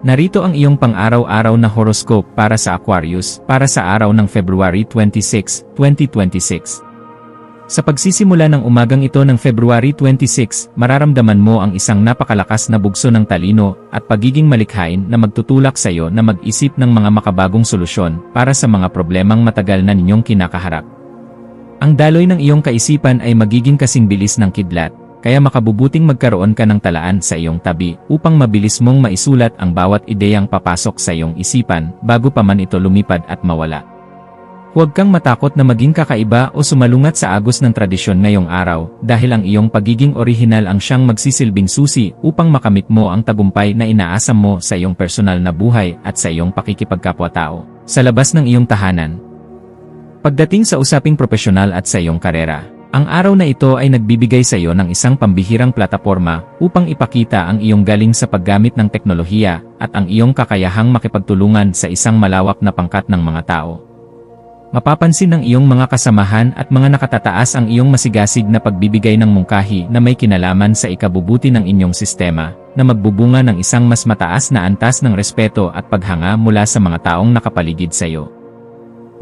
Narito ang iyong pang-araw-araw na horoscope para sa Aquarius, para sa araw ng February 26, 2026. Sa pagsisimula ng umagang ito ng February 26, mararamdaman mo ang isang napakalakas na bugso ng talino at pagiging malikhain na magtutulak sa iyo na mag-isip ng mga makabagong solusyon para sa mga problemang matagal na ninyong kinakaharap. Ang daloy ng iyong kaisipan ay magiging kasing bilis ng kidlat, kaya makabubuting magkaroon ka ng talaan sa iyong tabi upang mabilis mong maisulat ang bawat ideyang papasok sa iyong isipan bago pa man ito lumipad at mawala. Huwag kang matakot na maging kakaiba o sumalungat sa agos ng tradisyon ngayong araw dahil ang iyong pagiging orihinal ang siyang magsisilbing susi upang makamit mo ang tagumpay na inaasam mo sa iyong personal na buhay at sa iyong pakikipagkapwa-tao sa labas ng iyong tahanan. Pagdating sa usaping propesyonal at sa iyong karera, ang araw na ito ay nagbibigay sa iyo ng isang pambihirang plataporma upang ipakita ang iyong galing sa paggamit ng teknolohiya at ang iyong kakayahang makipagtulungan sa isang malawak na pangkat ng mga tao. Mapapansin ng iyong mga kasamahan at mga nakatataas ang iyong masigasig na pagbibigay ng mungkahi na may kinalaman sa ikabubuti ng inyong sistema, na magbubunga ng isang mas mataas na antas ng respeto at paghanga mula sa mga taong nakapaligid sa iyo.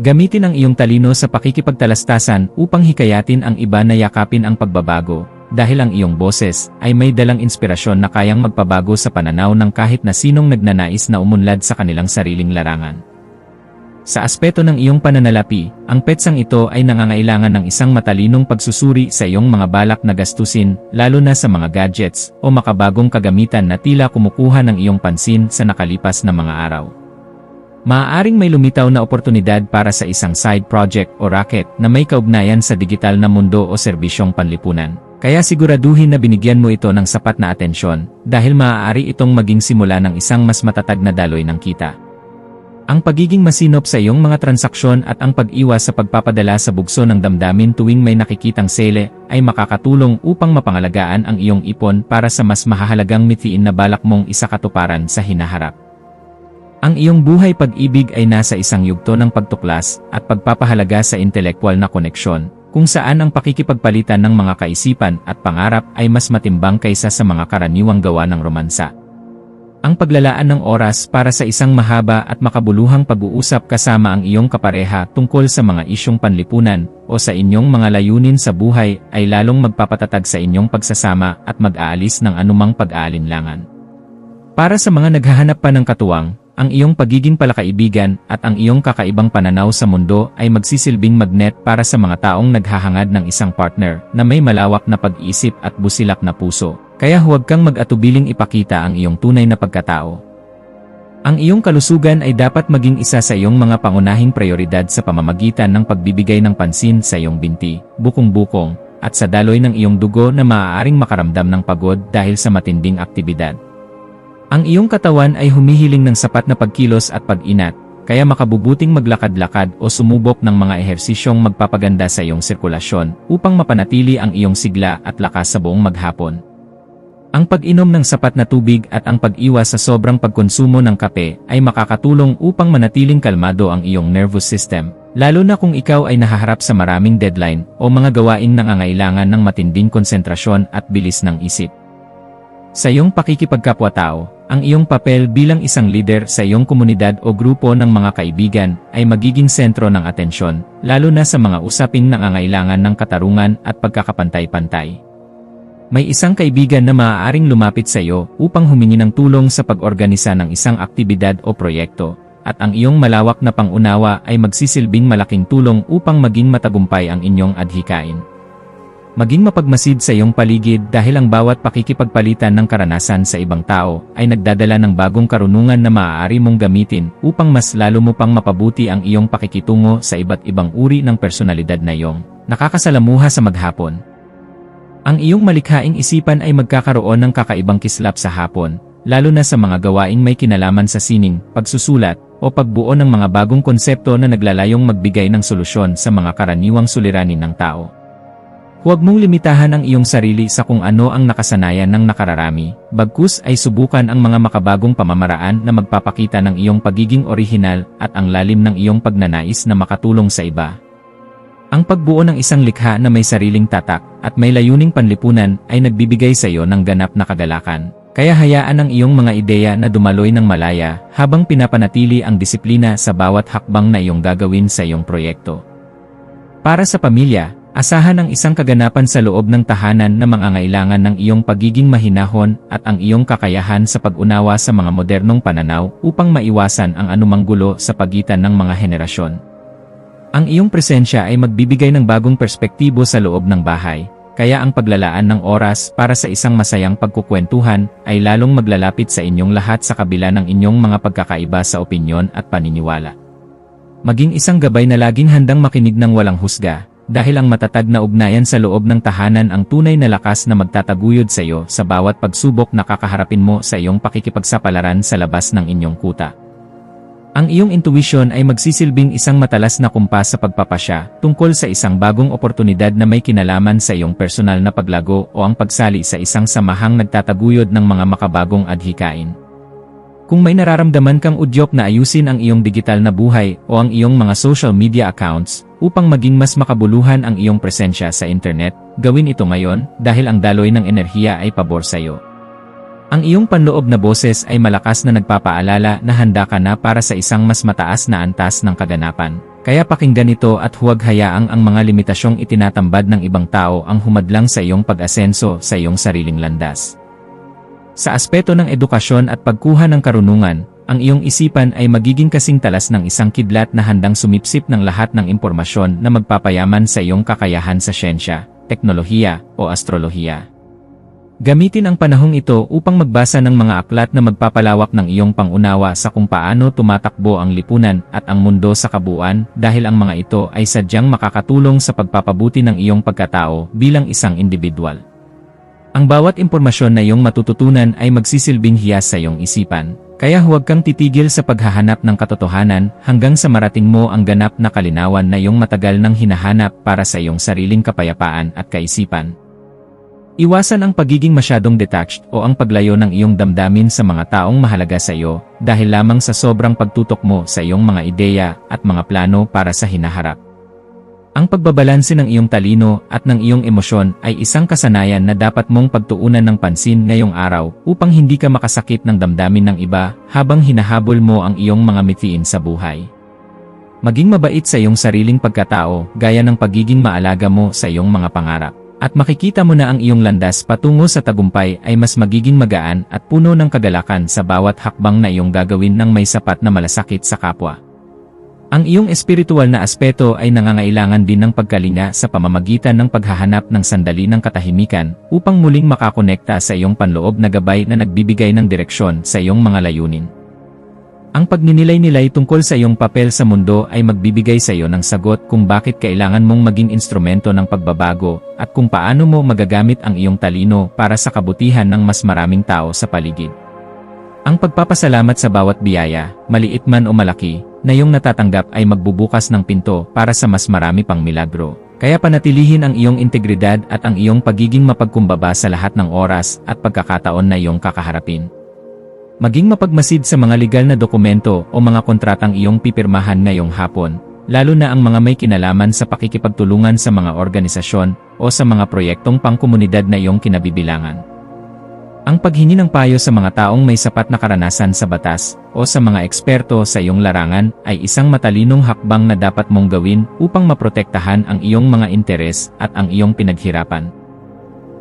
Gamitin ang iyong talino sa pakikipagtalastasan upang hikayatin ang iba na yakapin ang pagbabago, dahil ang iyong boses ay may dalang inspirasyon na kayang magpabago sa pananaw ng kahit na sinong nagnanais na umunlad sa kanilang sariling larangan. Sa aspeto ng iyong pananalapi, ang petsang ito ay nangangailangan ng isang matalinong pagsusuri sa iyong mga balak na gastusin, lalo na sa mga gadgets o makabagong kagamitan na tila kumukuha ng iyong pansin sa nakalipas na mga araw. Maaaring may lumitaw na oportunidad para sa isang side project o racket na may kaugnayan sa digital na mundo o serbisyong panlipunan. Kaya siguraduhin na binigyan mo ito ng sapat na atensyon dahil maaari itong maging simula ng isang mas matatag na daloy ng kita. Ang pagiging masinop sa iyong mga transaksyon at ang pag-iwas sa pagpapadala sa bugso ng damdamin tuwing may nakikitang sale ay makakatulong upang mapangalagaan ang iyong ipon para sa mas mahahalagang mithiin na balak mong isakatuparan sa hinaharap. Ang iyong buhay pag-ibig ay nasa isang yugto ng pagtuklas at pagpapahalaga sa intelektual na koneksyon, kung saan ang pakikipagpalitan ng mga kaisipan at pangarap ay mas matimbang kaysa sa mga karaniwang gawa ng romansa. Ang paglalaan ng oras para sa isang mahaba at makabuluhang pag-uusap kasama ang iyong kapareha tungkol sa mga isyong panlipunan o sa inyong mga layunin sa buhay ay lalong magpapatatag sa inyong pagsasama at mag-aalis ng anumang pag-aalinlangan. Para sa mga naghahanap pa ng katuwang, ang iyong pagiging palakaibigan at ang iyong kakaibang pananaw sa mundo ay magsisilbing magnet para sa mga taong naghahangad ng isang partner na may malawak na pag-iisip at busilak na puso. Kaya huwag kang mag-atubiling ipakita ang iyong tunay na pagkatao. Ang iyong kalusugan ay dapat maging isa sa iyong mga pangunahing prioridad sa pamamagitan ng pagbibigay ng pansin sa iyong binti, bukong-bukong, at sa daloy ng iyong dugo na maaaring makaramdam ng pagod dahil sa matinding aktibidad. Ang iyong katawan ay humihiling ng sapat na pagkilos at pag-inat, kaya makabubuting maglakad-lakad o sumubok ng mga ehersisyong magpapaganda sa iyong sirkulasyon upang mapanatili ang iyong sigla at lakas sa buong maghapon. Ang pag-inom ng sapat na tubig at ang pag-iwas sa sobrang pagkonsumo ng kape ay makakatulong upang manatiling kalmado ang iyong nervous system, lalo na kung ikaw ay nahaharap sa maraming deadline o mga gawaing nangangailangan ng matinding konsentrasyon at bilis ng isip. Sa iyong pakikipagkapwa-tao, ang iyong papel bilang isang leader sa iyong komunidad o grupo ng mga kaibigan ay magiging sentro ng atensyon, lalo na sa mga usaping nangangailangan ng katarungan at pagkakapantay-pantay. May isang kaibigan na maaaring lumapit sa iyo upang humingi ng tulong sa pag-organisa ng isang aktibidad o proyekto, at ang iyong malawak na pangunawa ay magsisilbing malaking tulong upang maging matagumpay ang inyong adhikain. Maging mapagmasid sa iyong paligid dahil ang bawat pakikipagpalitan ng karanasan sa ibang tao ay nagdadala ng bagong karunungan na maaari mong gamitin upang mas lalo mo pang mapabuti ang iyong pakikitungo sa iba't ibang uri ng personalidad na iyong nakakasalamuha sa maghapon. Ang iyong malikhaing isipan ay magkakaroon ng kakaibang kislap sa hapon, lalo na sa mga gawaing may kinalaman sa sining, pagsusulat, o pagbuo ng mga bagong konsepto na naglalayong magbigay ng solusyon sa mga karaniwang suliranin ng tao. Huwag mong limitahan ang iyong sarili sa kung ano ang nakasanayan ng nakararami, bagkus ay subukan ang mga makabagong pamamaraan na magpapakita ng iyong pagiging orihinal at ang lalim ng iyong pagnanais na makatulong sa iba. Ang pagbuo ng isang likha na may sariling tatak at may layuning panlipunan ay nagbibigay sa iyo ng ganap na kagalakan, Kaya hayaan ang iyong mga ideya na dumaloy ng malaya habang pinapanatili ang disiplina sa bawat hakbang na iyong gagawin sa iyong proyekto. Para sa pamilya, asahan ang isang kaganapan sa loob ng tahanan na mangangailangan ng iyong pagiging mahinahon at ang iyong kakayahan sa pag-unawa sa mga modernong pananaw upang maiwasan ang anumang gulo sa pagitan ng mga henerasyon. Ang iyong presensya ay magbibigay ng bagong perspektibo sa loob ng bahay, kaya ang paglalaan ng oras para sa isang masayang pagkukwentuhan ay lalong maglalapit sa inyong lahat sa kabila ng inyong mga pagkakaiba sa opinyon at paniniwala. Maging isang gabay na laging handang makinig ng walang husga, dahil ang matatag na ugnayan sa loob ng tahanan ang tunay na lakas na magtataguyod sa iyo sa bawat pagsubok na kakaharapin mo sa iyong pakikipagsapalaran sa labas ng inyong kuta. Ang iyong intuition ay magsisilbing isang matalas na kumpas sa pagpapasya tungkol sa isang bagong oportunidad na may kinalaman sa iyong personal na paglago o ang pagsali sa isang samahang nagtataguyod ng mga makabagong adhikain. Kung may nararamdaman kang udyok na ayusin ang iyong digital na buhay o ang iyong mga social media accounts upang maging mas makabuluhan ang iyong presensya sa internet, gawin ito ngayon dahil ang daloy ng enerhiya ay pabor sa iyo. Ang iyong panloob na boses ay malakas na nagpapaalala na handa ka na para sa isang mas mataas na antas ng kaganapan. Kaya pakinggan ito at huwag hayaang ang mga limitasyong itinatambad ng ibang tao ang humadlang sa iyong pag-asenso sa iyong sariling landas. Sa aspeto ng edukasyon at pagkuha ng karunungan, ang iyong isipan ay magiging kasing talas ng isang kidlat na handang sumipsip ng lahat ng impormasyon na magpapayaman sa iyong kakayahan sa siyensya, teknolohiya o astrolohiya. Gamitin ang panahong ito upang magbasa ng mga aklat na magpapalawak ng iyong pangunawa sa kung paano tumatakbo ang lipunan at ang mundo sa kabuuan dahil ang mga ito ay sadyang makakatulong sa pagpapabuti ng iyong pagkatao bilang isang individual. Ang bawat impormasyon na iyong matututunan ay magsisilbing hiyas sa iyong isipan, kaya huwag kang titigil sa paghahanap ng katotohanan hanggang sa marating mo ang ganap na kalinawan na iyong matagal nang hinahanap para sa iyong sariling kapayapaan at kaisipan. Iwasan ang pagiging masyadong detached o ang paglayo ng iyong damdamin sa mga taong mahalaga sa iyo dahil lamang sa sobrang pagtutok mo sa iyong mga ideya at mga plano para sa hinaharap. Ang pagbabalanse ng iyong talino at ng iyong emosyon ay isang kasanayan na dapat mong pagtuunan ng pansin ngayong araw upang hindi ka makasakit ng damdamin ng iba habang hinahabol mo ang iyong mga mithiin sa buhay. Maging mabait sa iyong sariling pagkatao gaya ng pagiging maalaga mo sa iyong mga pangarap. At makikita mo na ang iyong landas patungo sa tagumpay ay mas magiging magaan at puno ng kagalakan sa bawat hakbang na iyong gagawin ng may sapat na malasakit sa kapwa. Ang iyong espiritual na aspeto ay nangangailangan din ng pagkalinga sa pamamagitan ng paghahanap ng sandali ng katahimikan upang muling makakonekta sa iyong panloob na gabay na nagbibigay ng direksyon sa iyong mga layunin. Ang pagninilay-nilay tungkol sa iyong papel sa mundo ay magbibigay sa iyo ng sagot kung bakit kailangan mong maging instrumento ng pagbabago at kung paano mo magagamit ang iyong talino para sa kabutihan ng mas maraming tao sa paligid. Ang pagpapasalamat sa bawat biyaya, maliit man o malaki, na iyong natatanggap ay magbubukas ng pinto para sa mas marami pang milagro. Kaya panatilihin ang iyong integridad at ang iyong pagiging mapagkumbaba sa lahat ng oras at pagkakataon na iyong kakaharapin. Maging mapagmasid sa mga legal na dokumento o mga kontratang iyong pipirmahan ngayong hapon, lalo na ang mga may kinalaman sa pakikipagtulungan sa mga organisasyon o sa mga proyektong pangkomunidad na iyong kinabibilangan. Ang paghingi ng payo sa mga taong may sapat na karanasan sa batas o sa mga eksperto sa iyong larangan ay isang matalinong hakbang na dapat mong gawin upang maprotektahan ang iyong mga interes at ang iyong pinaghirapan.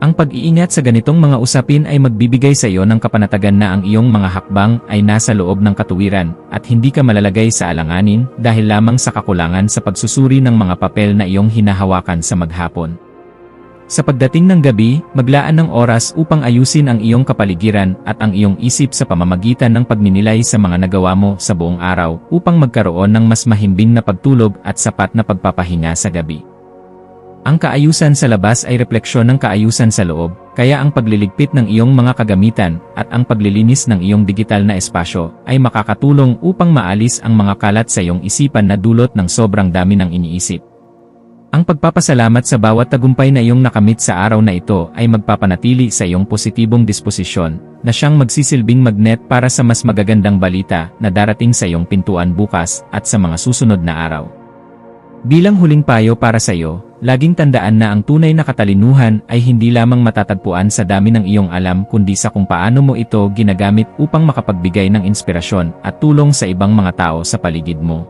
Ang pag-iingat sa ganitong mga usapin ay magbibigay sa iyo ng kapanatagan na ang iyong mga hakbang ay nasa loob ng katuwiran at hindi ka malalagay sa alanganin dahil lamang sa kakulangan sa pagsusuri ng mga papel na iyong hinahawakan sa maghapon. Sa pagdating ng gabi, maglaan ng oras upang ayusin ang iyong kapaligiran at ang iyong isip sa pamamagitan ng pagninilay sa mga nagawa mo sa buong araw upang magkaroon ng mas mahimbing na pagtulog at sapat na pagpapahinga sa gabi. Ang kaayusan sa labas ay refleksyon ng kaayusan sa loob, kaya ang pagliligpit ng iyong mga kagamitan at ang paglilinis ng iyong digital na espasyo ay makakatulong upang maalis ang mga kalat sa iyong isipan na dulot ng sobrang dami ng iniisip. Ang pagpapasalamat sa bawat tagumpay na iyong nakamit sa araw na ito ay magpapanatili sa iyong positibong disposisyon na siyang magsisilbing magnet para sa mas magagandang balita na darating sa iyong pintuan bukas at sa mga susunod na araw. Bilang huling payo para sa iyo, laging tandaan na ang tunay na katalinuhan ay hindi lamang matatagpuan sa dami ng iyong alam kundi sa kung paano mo ito ginagamit upang makapagbigay ng inspirasyon at tulong sa ibang mga tao sa paligid mo.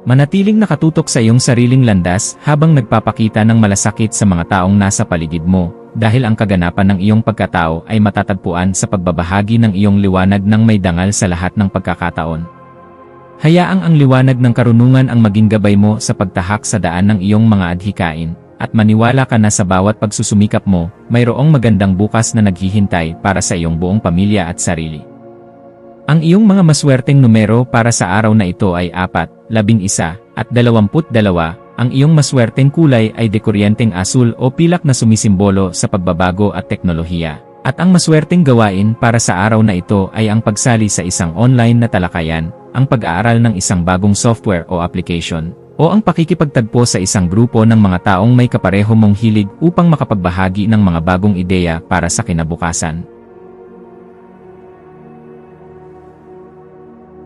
Manatiling nakatutok sa iyong sariling landas habang nagpapakita ng malasakit sa mga taong nasa paligid mo, dahil ang kaganapan ng iyong pagkatao ay matatagpuan sa pagbabahagi ng iyong liwanag ng may dangal sa lahat ng pagkakataon. Hayaang ang liwanag ng karunungan ang maging gabay mo sa pagtahak sa daan ng iyong mga adhikain, at maniwala ka na sa bawat pagsusumikap mo, mayroong magandang bukas na naghihintay para sa iyong buong pamilya at sarili. Ang iyong mga maswerteng numero para sa araw na ito ay 4, 11, at 22. Ang iyong maswerteng kulay ay dekuryenteng asul o pilak na sumisimbolo sa pagbabago at teknolohiya. At ang maswerteng gawain para sa araw na ito ay ang pagsali sa isang online na talakayan, ang pag-aaral ng isang bagong software o application, o ang pakikipagtagpo sa isang grupo ng mga taong may kapareho mong hilig upang makapagbahagi ng mga bagong ideya para sa kinabukasan.